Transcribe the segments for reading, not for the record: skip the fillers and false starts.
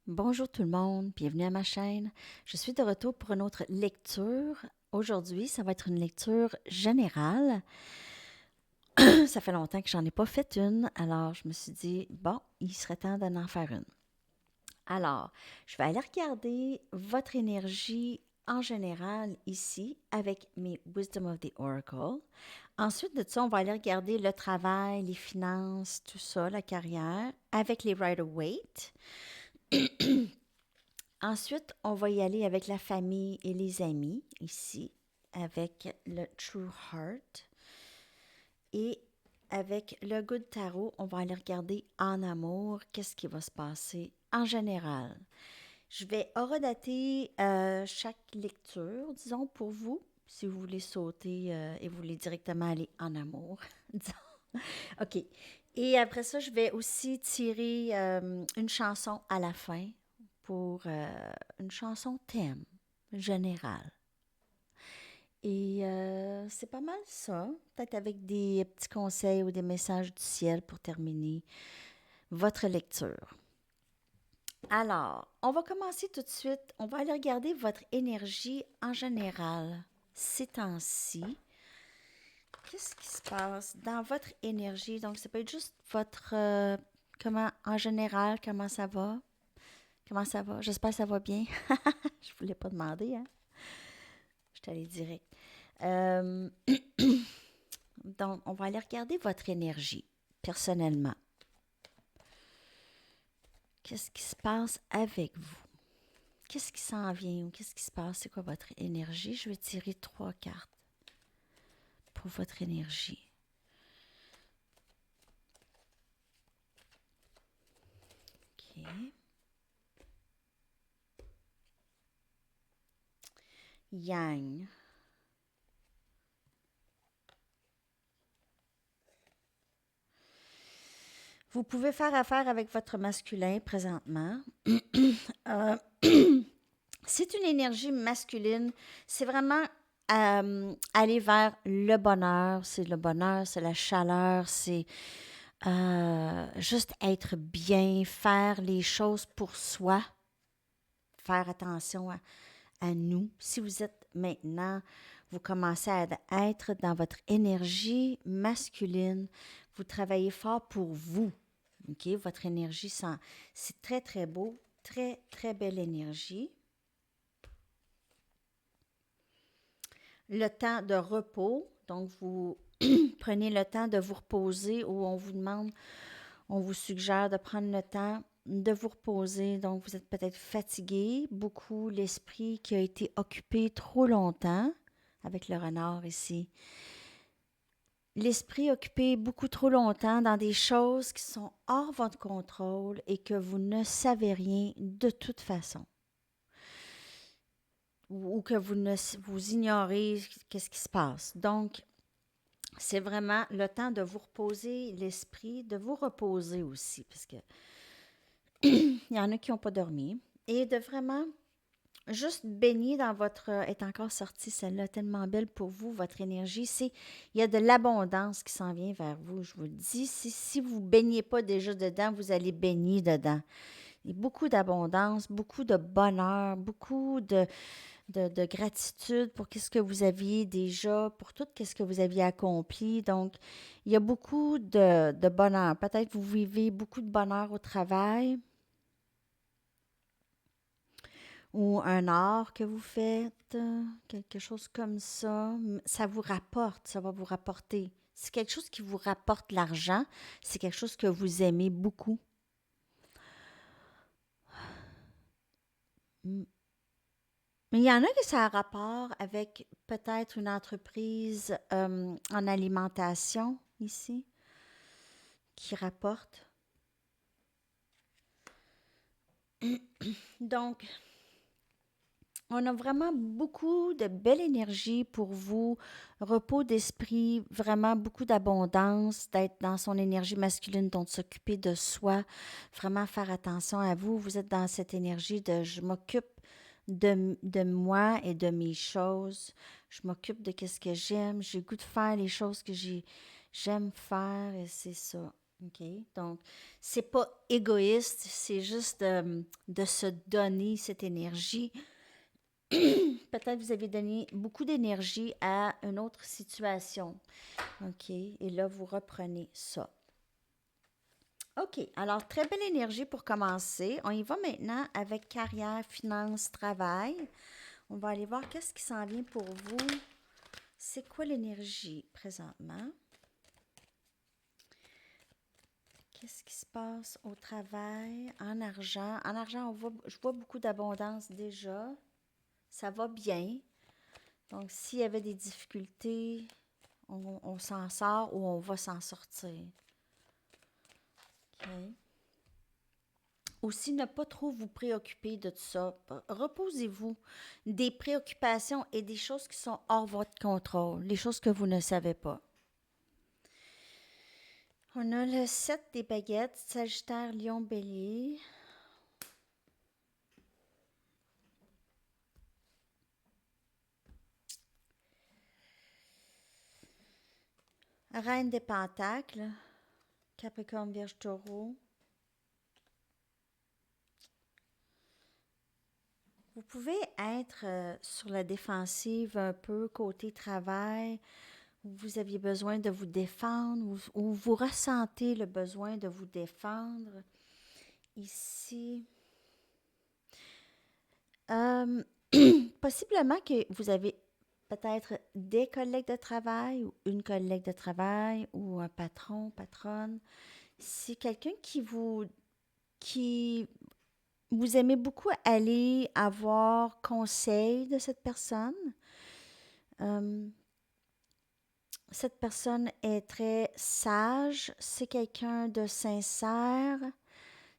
Bonjour tout le monde, bienvenue à ma chaîne. Je suis de retour pour une autre lecture. Aujourd'hui, ça va être une lecture générale. Ça fait longtemps que j'en ai pas fait une, alors je me suis dit, bon, il serait temps d'en faire une. Alors, je vais aller regarder votre énergie en général ici avec mes Wisdom of the Oracle. Ensuite de ça, on va aller regarder le travail, les finances, tout ça, la carrière avec les Rider-Waite. Ensuite, on va y aller avec la famille et les amis, ici, avec le True Heart. Et avec le Good Tarot, on va aller regarder en amour, qu'est-ce qui va se passer en général. Je vais horodater chaque lecture, disons, pour vous, si vous voulez sauter et vous voulez directement aller en amour, disons. OK. Et après ça, je vais aussi tirer une chanson à la fin pour une chanson thème générale. Et c'est pas mal ça. Peut-être avec des petits conseils ou des messages du ciel pour terminer votre lecture. Alors, on va commencer tout de suite. On va aller regarder votre énergie en général ces temps-ci. Qu'est-ce qui se passe dans votre énergie? Donc, ça peut être juste votre... comment, en général, comment ça va? Comment ça va? J'espère que ça va bien. Je voulais pas demander, hein? Je suis allée direct. Euh, donc, on va aller regarder votre énergie, personnellement. Qu'est-ce qui se passe avec vous? Qu'est-ce qui s'en vient ou qu'est-ce qui se passe? C'est quoi votre énergie? Je vais tirer 3 cartes pour votre énergie. OK. Yang. Vous pouvez faire affaire avec votre masculin présentement. Euh, c'est une énergie masculine. C'est vraiment aller vers le bonheur. C'est le bonheur, c'est la chaleur, c'est juste être bien, faire les choses pour soi, faire attention à nous. Si vous êtes maintenant, vous commencez à être dans votre énergie masculine, vous travaillez fort pour vous. OK? Votre énergie, c'est très, très beau, très, très belle énergie. Le temps de repos, donc vous prenez le temps de vous reposer ou on vous demande, on vous suggère de prendre le temps de vous reposer. Donc vous êtes peut-être fatigué, beaucoup l'esprit qui a été occupé trop longtemps avec le renard ici. L'esprit occupé beaucoup trop longtemps dans des choses qui sont hors votre contrôle et que vous ne savez rien de toute façon. Ou que vous ignorez qu'est-ce qui se passe. Donc, c'est vraiment le temps de vous reposer l'esprit, de vous reposer aussi, parce que il y en a qui n'ont pas dormi, et de vraiment juste baigner dans votre... est encore sortie celle-là, tellement belle pour vous, votre énergie. Il y a de l'abondance qui s'en vient vers vous, je vous le dis. Si vous ne baignez pas déjà dedans, vous allez baigner dedans. Il y a beaucoup d'abondance, beaucoup de bonheur, beaucoup de gratitude pour ce que vous aviez déjà, pour tout ce que vous aviez accompli. Donc, il y a beaucoup de bonheur. Peut-être vous vivez beaucoup de bonheur au travail ou un art que vous faites, quelque chose comme ça. Ça vous rapporte, ça va vous rapporter. C'est quelque chose qui vous rapporte l'argent. C'est quelque chose que vous aimez beaucoup. Mm. Mais il y en a que ça a rapport avec peut-être une entreprise en alimentation ici qui rapporte. Donc, on a vraiment beaucoup de belle énergie pour vous, repos d'esprit, vraiment beaucoup d'abondance, d'être dans son énergie masculine, donc s'occuper de soi, vraiment faire attention à vous. Vous êtes dans cette énergie de je m'occupe de moi et de mes choses. Je m'occupe de ce que j'aime. J'ai le goût de faire les choses que j'aime faire et c'est ça. OK? Donc, c'est pas égoïste, c'est juste de se donner cette énergie. Peut-être vous avez donné beaucoup d'énergie à une autre situation. OK? Et là, vous reprenez ça. OK. Alors, très belle énergie pour commencer. On y va maintenant avec carrière, finance, travail. On va aller voir qu'est-ce qui s'en vient pour vous. C'est quoi l'énergie présentement? Qu'est-ce qui se passe au travail, en argent? En argent, je vois beaucoup d'abondance déjà. Ça va bien. Donc, s'il y avait des difficultés, on s'en sort ou on va s'en sortir. OK. Aussi, ne pas trop vous préoccuper de tout ça. Reposez-vous des préoccupations et des choses qui sont hors votre contrôle, les choses que vous ne savez pas. On a le 7 des baguettes, Sagittaire, Lion, Bélier. Reine des Pentacles, Capricorne, Vierge, Taureau. Vous pouvez être sur la défensive un peu côté travail, où vous aviez besoin de vous défendre, ou vous ressentez le besoin de vous défendre. Ici, euh, possiblement que vous avez peut-être des collègues de travail ou une collègue de travail ou un patron, patronne. C'est quelqu'un qui vous aimez beaucoup aller avoir conseil de cette personne. Euh, Cette personne est très sage, c'est quelqu'un de sincère,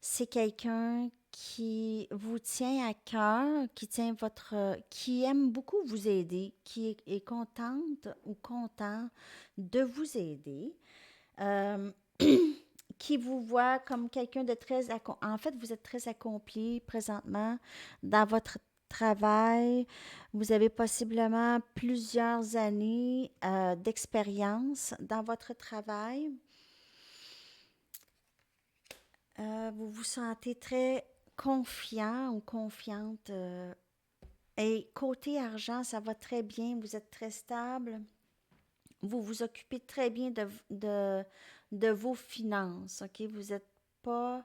c'est quelqu'un qui vous tient à cœur, qui aime beaucoup vous aider, est contente ou content de vous aider, euh, qui vous voit comme quelqu'un de en fait, vous êtes très accompli présentement dans votre travail. Vous avez possiblement plusieurs années d'expérience dans votre travail. Vous vous sentez très confiant ou confiante. Et côté argent, ça va très bien. Vous êtes très stable. Vous vous occupez très bien de vos finances. OK? Vous n'êtes pas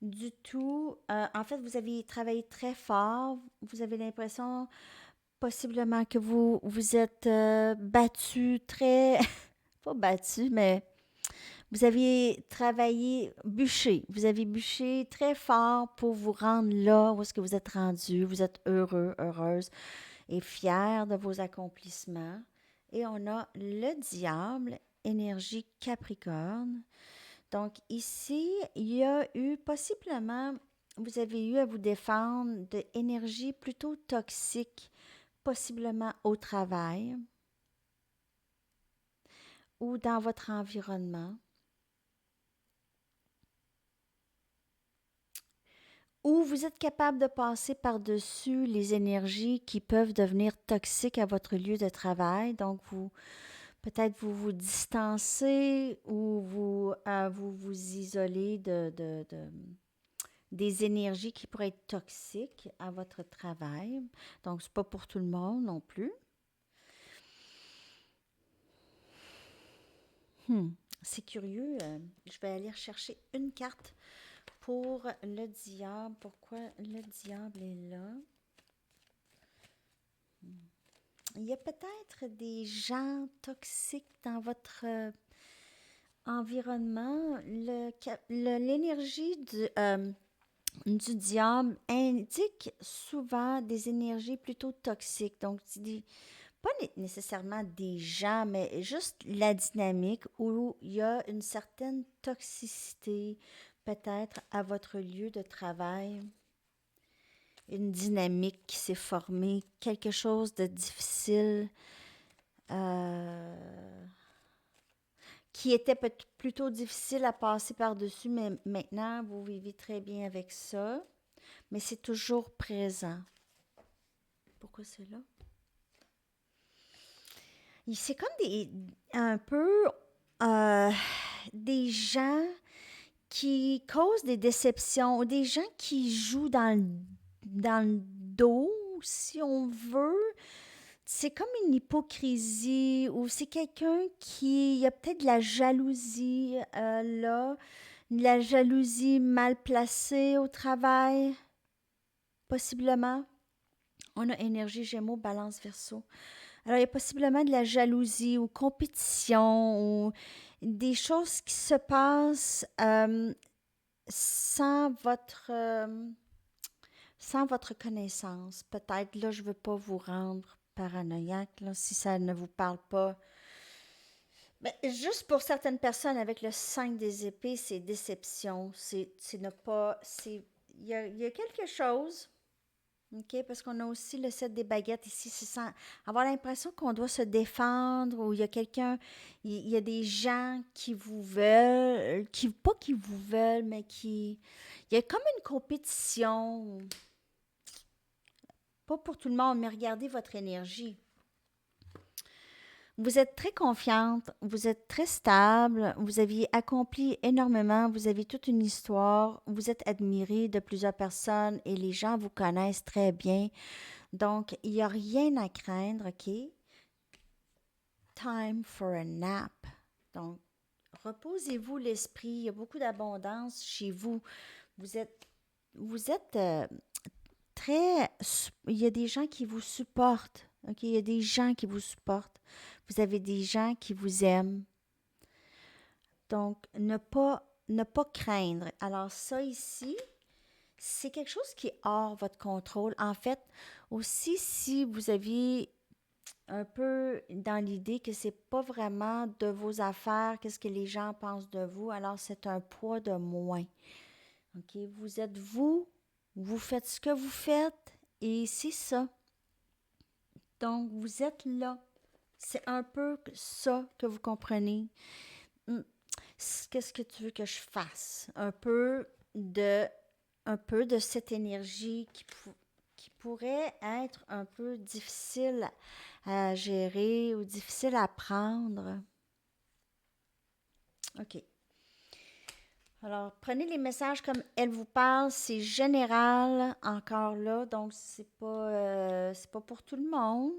du tout. En fait, vous avez travaillé très fort. Vous avez l'impression possiblement que vous êtes battu très. Pas battu, mais vous avez travaillé, bûché. Vous avez bûché très fort pour vous rendre là où est-ce que vous êtes rendu. Vous êtes heureux, heureuse et fier de vos accomplissements. Et on a le diable, énergie Capricorne. Donc ici, il y a eu possiblement, vous avez eu à vous défendre de énergie plutôt toxique, possiblement au travail ou dans votre environnement. Ou vous êtes capable de passer par-dessus les énergies qui peuvent devenir toxiques à votre lieu de travail. Donc, peut-être vous distancez ou vous isolez des énergies qui pourraient être toxiques à votre travail. Donc, c'est pas pour tout le monde non plus. C'est curieux. Je vais aller chercher une carte pour le diable. Pourquoi le diable est là? Il y a peut-être des gens toxiques dans votre environnement. L'énergie du diable indique souvent des énergies plutôt toxiques. Donc, pas nécessairement des gens, mais juste la dynamique où il y a une certaine toxicité peut-être à votre lieu de travail. Une dynamique qui s'est formée, quelque chose de difficile, qui était plutôt difficile à passer par-dessus, mais maintenant, vous vivez très bien avec ça. Mais c'est toujours présent. Pourquoi c'est là? C'est comme un peu euh, des gens qui causent des déceptions ou des gens qui jouent dans le dos, si on veut. C'est comme une hypocrisie ou c'est quelqu'un qui... Il y a peut-être de la jalousie là, de la jalousie mal placée au travail, possiblement. On a énergie Gémeaux, Balance, Verseau. Alors, il y a possiblement de la jalousie ou compétition ou des choses qui se passent sans sans votre connaissance. Peut-être, là, je ne veux pas vous rendre paranoïaque, là, si ça ne vous parle pas. Mais juste pour certaines personnes, avec le 5 des épées, c'est déception. C'est ne pas... il y a quelque chose. OK, parce qu'on a aussi le 7 des baguettes ici, c'est sans avoir l'impression qu'on doit se défendre ou il y a quelqu'un, il y a des gens qui vous veulent, pas qui vous veulent, mais il y a comme une compétition, pas pour tout le monde, mais regardez votre énergie. Vous êtes très confiante, vous êtes très stable, vous aviez accompli énormément, vous avez toute une histoire, vous êtes admiré de plusieurs personnes et les gens vous connaissent très bien. Donc, il n'y a rien à craindre, OK? Time for a nap. Donc, reposez-vous l'esprit. Il y a beaucoup d'abondance chez vous. Vous êtes très... Il y a des gens qui vous supportent, OK? Il y a des gens qui vous supportent. Vous avez des gens qui vous aiment. Donc, ne pas craindre. Alors, ça ici, c'est quelque chose qui est hors votre contrôle. En fait, aussi, si vous aviez un peu dans l'idée que c'est pas vraiment de vos affaires, qu'est-ce que les gens pensent de vous, alors c'est un poids de moins. OK? Vous êtes vous, vous faites ce que vous faites et c'est ça. Donc, vous êtes là. C'est un peu ça que vous comprenez. Qu'est-ce que tu veux que je fasse? Un peu de cette énergie qui pourrait être un peu difficile à gérer ou difficile à prendre. OK. Alors, prenez les messages comme elle vous parle, c'est général encore là, donc c'est pas pour tout le monde.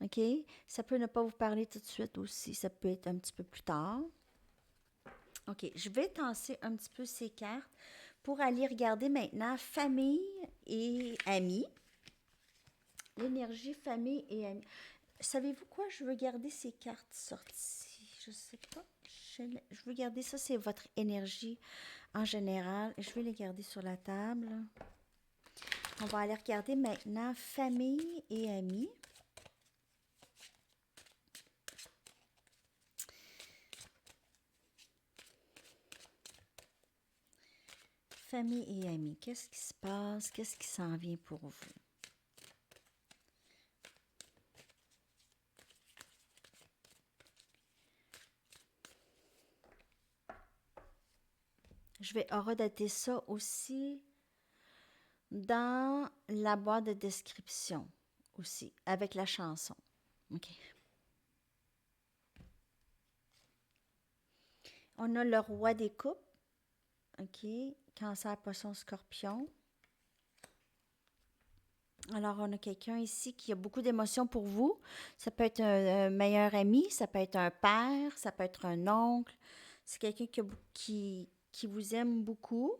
OK? Ça peut ne pas vous parler tout de suite aussi, ça peut être un petit peu plus tard. OK, je vais tasser un petit peu ces cartes pour aller regarder maintenant famille et amis. L'énergie famille et amis. Savez-vous quoi? Je veux garder ces cartes sorties. Je sais pas. Je veux garder ça, c'est votre énergie en général. Je vais les garder sur la table. On va aller regarder maintenant famille et amis. Famille et amis, qu'est-ce qui se passe? Qu'est-ce qui s'en vient pour vous? Je vais horodater ça aussi dans la boîte de description aussi, avec la chanson. OK. On a le roi des coupes. OK. Cancer, poisson, scorpion. Alors, on a quelqu'un ici qui a beaucoup d'émotions pour vous. Ça peut être un meilleur ami, ça peut être un père, ça peut être un oncle. C'est quelqu'un qui vous aime beaucoup.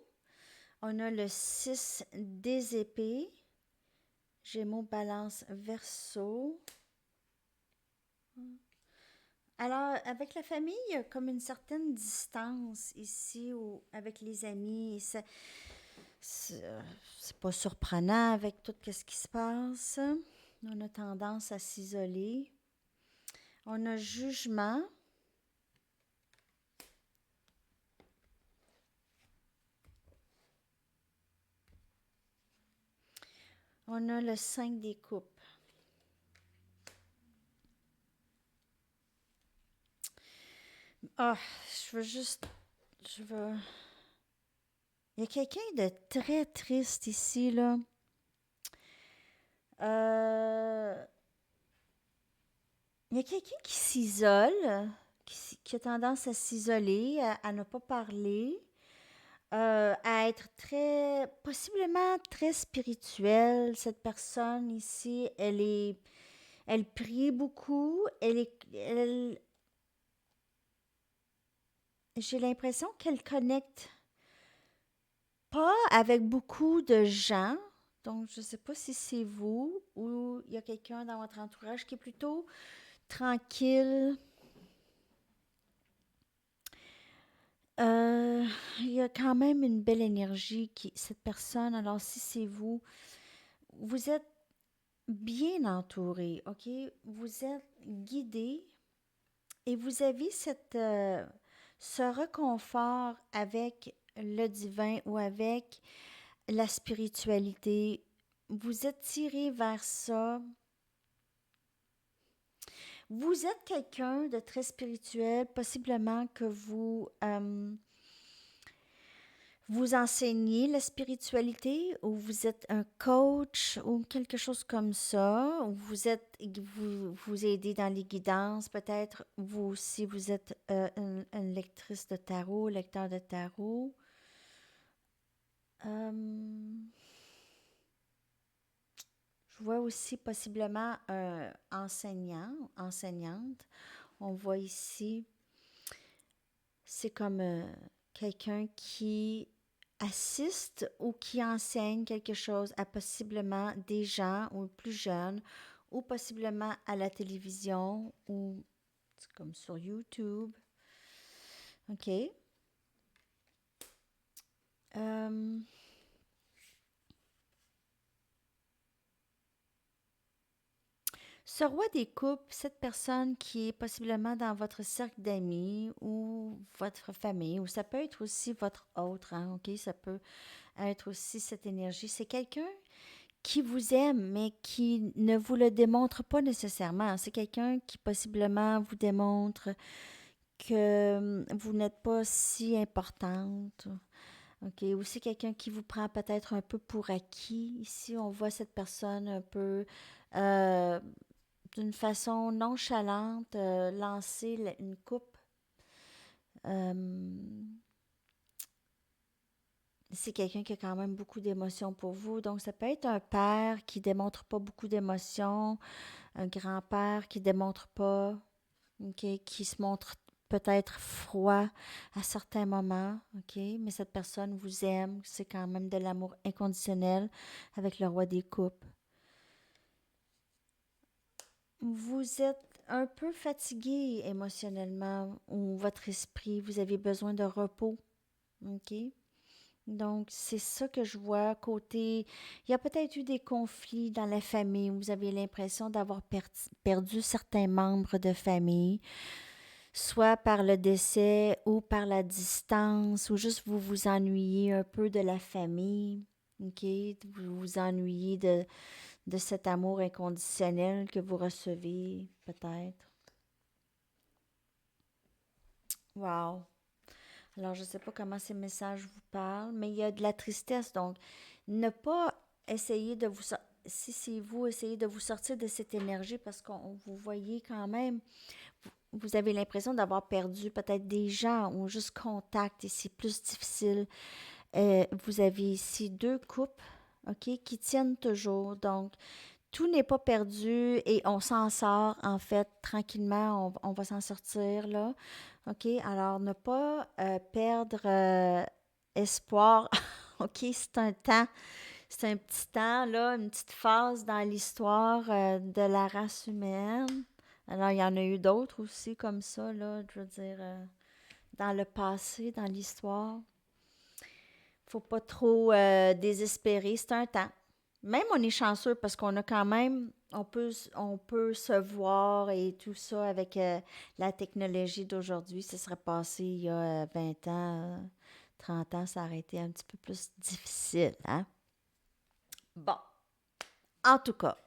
On a le 6 des épées. Gémeaux, Balance, Verseau. Alors, avec la famille, il y a comme une certaine distance ici ou avec les amis. C'est pas surprenant avec tout ce qui se passe. On a tendance à s'isoler. On a jugement. On a le 5 des coupes. Ah, je veux... Il y a quelqu'un de très triste ici, là. Il y a quelqu'un qui s'isole, qui a tendance à s'isoler, à ne pas parler. à être possiblement très spirituelle. Cette personne ici, elle prie beaucoup. J'ai l'impression qu'elle connecte pas avec beaucoup de gens. Donc, je ne sais pas si c'est vous ou il y a quelqu'un dans votre entourage qui est plutôt tranquille. Euh, il y a quand même une belle énergie cette personne. Alors, si c'est vous, vous êtes bien entouré, OK? Vous êtes guidé et vous avez ce réconfort avec le divin ou avec la spiritualité. Vous êtes tiré vers ça. Vous êtes quelqu'un de très spirituel, possiblement que vous enseignez la spiritualité ou vous êtes un coach ou quelque chose comme ça, ou vous aidez dans les guidances, peut-être vous aussi vous êtes une lectrice de tarot, lecteur de tarot. Euh, je vois aussi possiblement un enseignant, enseignante. On voit ici, c'est comme quelqu'un qui assiste ou qui enseigne quelque chose à possiblement des gens ou plus jeunes ou possiblement à la télévision ou comme sur YouTube. OK. Euh, Ce roi des coupes, cette personne qui est possiblement dans votre cercle d'amis ou votre famille, ou ça peut être aussi votre autre, hein, OK? Ça peut être aussi cette énergie. C'est quelqu'un qui vous aime, mais qui ne vous le démontre pas nécessairement. C'est quelqu'un qui possiblement vous démontre que vous n'êtes pas si importante. OK. Ou c'est quelqu'un qui vous prend peut-être un peu pour acquis. Ici, on voit cette personne un peu euh, d'une façon nonchalante lancer une coupe. Euh, c'est quelqu'un qui a quand même beaucoup d'émotions pour vous. Donc, ça peut être un père qui démontre pas beaucoup d'émotions, un grand-père qui démontre pas, ok, qui se montre peut-être froid à certains moments, ok, mais cette personne vous aime, c'est quand même de l'amour inconditionnel avec le roi des coupes. Vous êtes un peu fatigué émotionnellement ou votre esprit, vous avez besoin de repos, ok? Donc, c'est ça que je vois côté. Il y a peut-être eu des conflits dans la famille où vous avez l'impression d'avoir perdu certains membres de famille, soit par le décès ou par la distance, ou juste vous vous ennuyez un peu de la famille, OK? Vous vous ennuyez de cet amour inconditionnel que vous recevez, peut-être. Wow! Alors, je ne sais pas comment ces messages vous parlent, mais il y a de la tristesse. Donc, ne pas essayer de si c'est vous, essayez de vous sortir de cette énergie parce qu'on vous voyez quand même, vous avez l'impression d'avoir perdu peut-être des gens ou juste contact et c'est plus difficile. Vous avez ici deux coupes, OK, qui tiennent toujours. Donc, tout n'est pas perdu et on s'en sort, en fait, tranquillement, on va s'en sortir, là. OK? Alors, ne pas perdre espoir. OK? C'est un petit temps, là, une petite phase dans l'histoire de la race humaine. Alors, il y en a eu d'autres aussi comme ça, là, je veux dire, dans le passé, dans l'histoire. Faut pas trop désespérer, c'est un temps. Même on est chanceux parce qu'on a quand même, on peut se voir et tout ça avec la technologie d'aujourd'hui. Ça serait passé il y a 20 ans, 30 ans, ça aurait été un petit peu plus difficile, hein? Bon, en tout cas.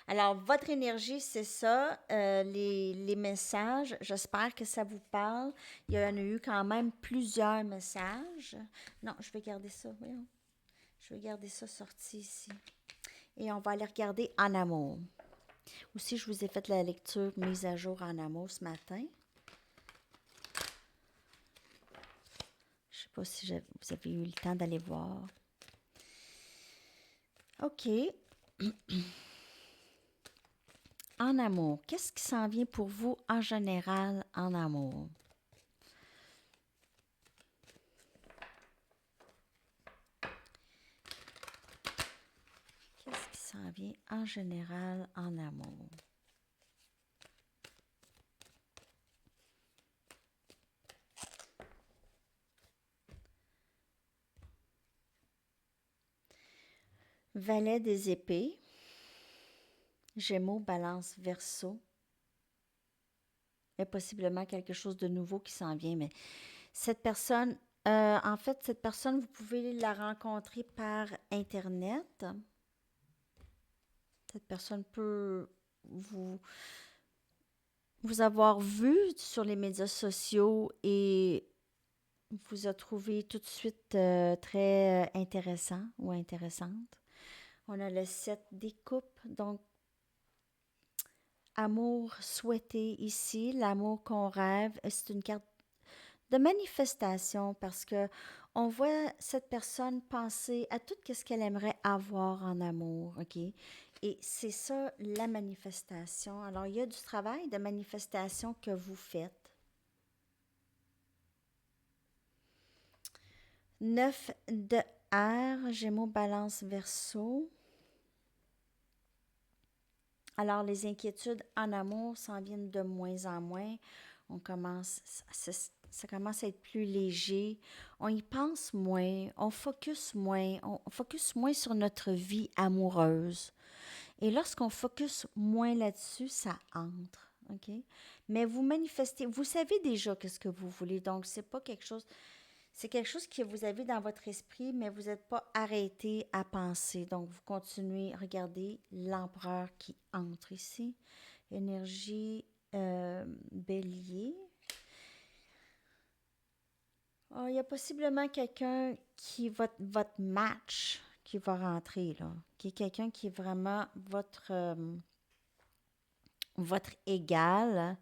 Alors, votre énergie, c'est ça, les messages. J'espère que ça vous parle. Il y en a eu quand même plusieurs messages. Non, je vais garder ça, voyons. Je vais garder ça sorti ici. Et on va aller regarder en amour. Aussi, je vous ai fait la lecture mise à jour en amour ce matin. Je ne sais sais pas si vous avez eu le temps d'aller voir. OK. En amour, qu'est-ce qui s'en vient pour vous en général en amour? Qu'est-ce qui s'en vient en général en amour? Valet des épées, Gémeaux, Balance, Verseau. Il y a possiblement quelque chose de nouveau qui s'en vient, mais cette personne, en fait, cette personne, vous pouvez la rencontrer par Internet. Cette personne peut vous, vous avoir vu sur les médias sociaux et vous a trouvé tout de suite très intéressant ou intéressante. On a le 7 des coupes, donc amour souhaité ici, l'amour qu'on rêve. C'est une carte de manifestation parce que on voit cette personne penser à tout ce qu'elle aimerait avoir en amour, OK? Et c'est ça la manifestation. Alors, il y a du travail de manifestation que vous faites. 9 de air, Gémeaux, Balance, Verseau. Alors, les inquiétudes en amour s'en viennent de moins en moins. Ça commence à être plus léger. On y pense moins, on focus moins sur notre vie amoureuse. Et lorsqu'on focus moins là-dessus, ça entre, OK? Mais vous manifestez, vous savez déjà qu'est-ce que vous voulez, donc c'est quelque chose que vous avez dans votre esprit, mais vous n'êtes pas arrêté à penser. Donc, vous continuez. Regardez l'empereur qui entre ici. Énergie bélier. Oh, il y a possiblement quelqu'un qui est votre match qui va rentrer, là. Qui est quelqu'un qui est vraiment votre égal.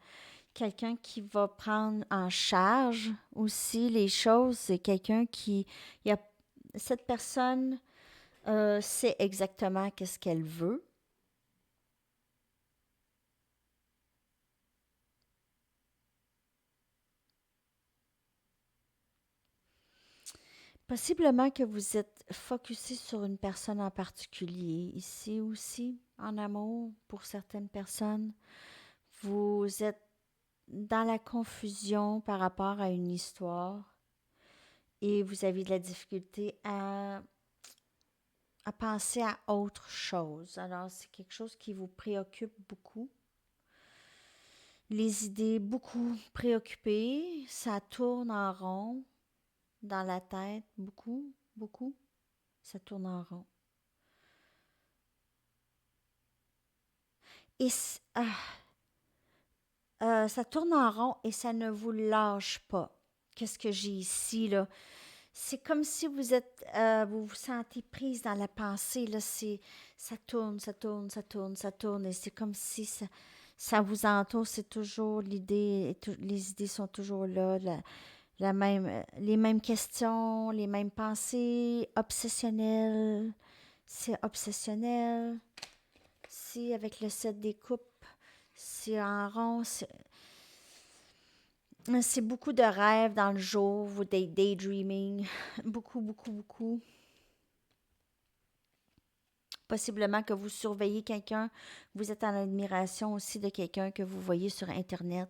Quelqu'un qui va prendre en charge aussi les choses. C'est quelqu'un qui... Il y a, cette personne sait exactement qu'est-ce qu'elle veut. Possiblement que vous êtes focusé sur une personne en particulier. Ici aussi, en amour, pour certaines personnes, vous êtes dans la confusion par rapport à une histoire et vous avez de la difficulté à penser à autre chose. Alors, c'est quelque chose qui vous préoccupe beaucoup. Les idées beaucoup préoccupées, ça tourne en rond dans la tête, beaucoup, beaucoup, ça tourne en rond. Et ça tourne en rond et ça ne vous lâche pas. Qu'est-ce que j'ai ici, là? C'est comme si vous vous sentez prise dans la pensée, là. Ça tourne, ça tourne, ça tourne, ça tourne. Et c'est comme si ça vous entoure. C'est toujours l'idée, les idées sont toujours là. Les mêmes questions, les mêmes pensées, obsessionnelles. C'est obsessionnel. Si, avec le 7 des coupes, c'est en rond. C'est beaucoup de rêves dans le jour, ou des daydreaming. Beaucoup, beaucoup, beaucoup. Possiblement que vous surveillez quelqu'un. Vous êtes en admiration aussi de quelqu'un que vous voyez sur Internet.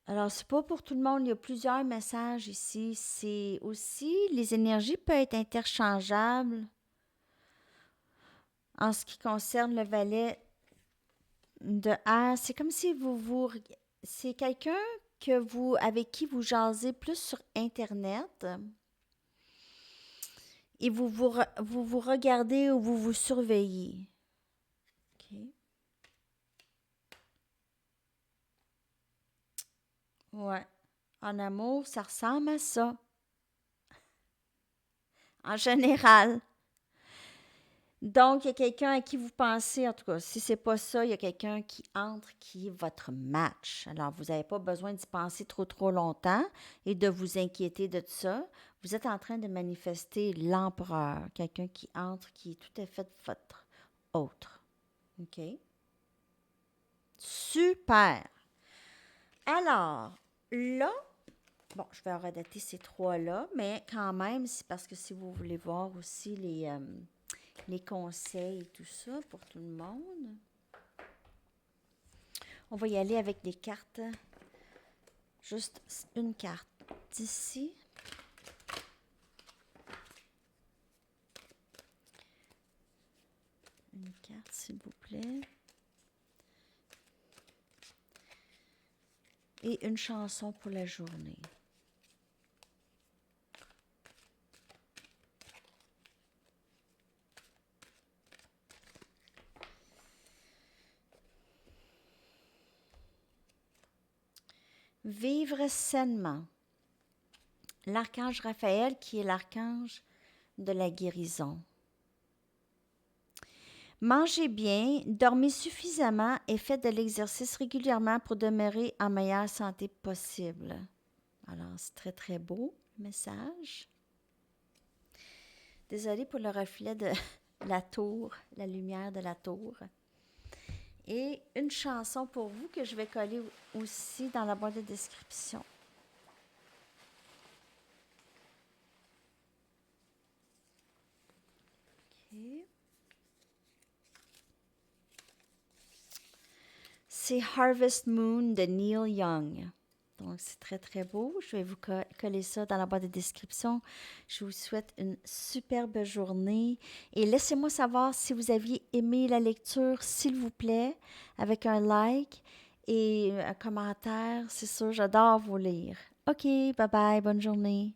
Alors, c'est pas pour tout le monde. Il y a plusieurs messages ici. C'est aussi, les énergies peuvent être interchangeables en ce qui concerne le valet de air. C'est comme si c'est quelqu'un avec qui vous jasez plus sur Internet et vous regardez ou vous vous surveillez. OK. Ouais. En amour, ça ressemble à ça. En général. Donc, il y a quelqu'un à qui vous pensez, en tout cas, si c'est pas ça, il y a quelqu'un qui entre, qui est votre match. Alors, vous n'avez pas besoin d'y penser trop longtemps et de vous inquiéter de ça. Vous êtes en train de manifester l'empereur, quelqu'un qui entre, qui est tout à fait votre autre. OK? Super! Alors, là, bon, je vais redater ces trois-là, mais quand même, c'est parce que si vous voulez voir aussi les conseils et tout ça pour tout le monde. On va y aller avec des cartes. Juste une carte d'ici. Une carte, s'il vous plaît. Et une chanson pour la journée. Vivre sainement. L'archange Raphaël qui est l'archange de la guérison. Mangez bien, dormez suffisamment et faites de l'exercice régulièrement pour demeurer en meilleure santé possible. Alors, c'est très, très beau message. Désolée pour le reflet de la tour, la lumière de la tour. Et une chanson pour vous que je vais coller aussi dans la boîte de description. OK. C'est Harvest Moon de Neil Young. Donc, c'est très, très beau. Je vais vous coller ça dans la boîte de description. Je vous souhaite une superbe journée. Et laissez-moi savoir si vous aviez aimé la lecture, s'il vous plaît, avec un like et un commentaire. C'est sûr, j'adore vous lire. OK, bye bye, bonne journée.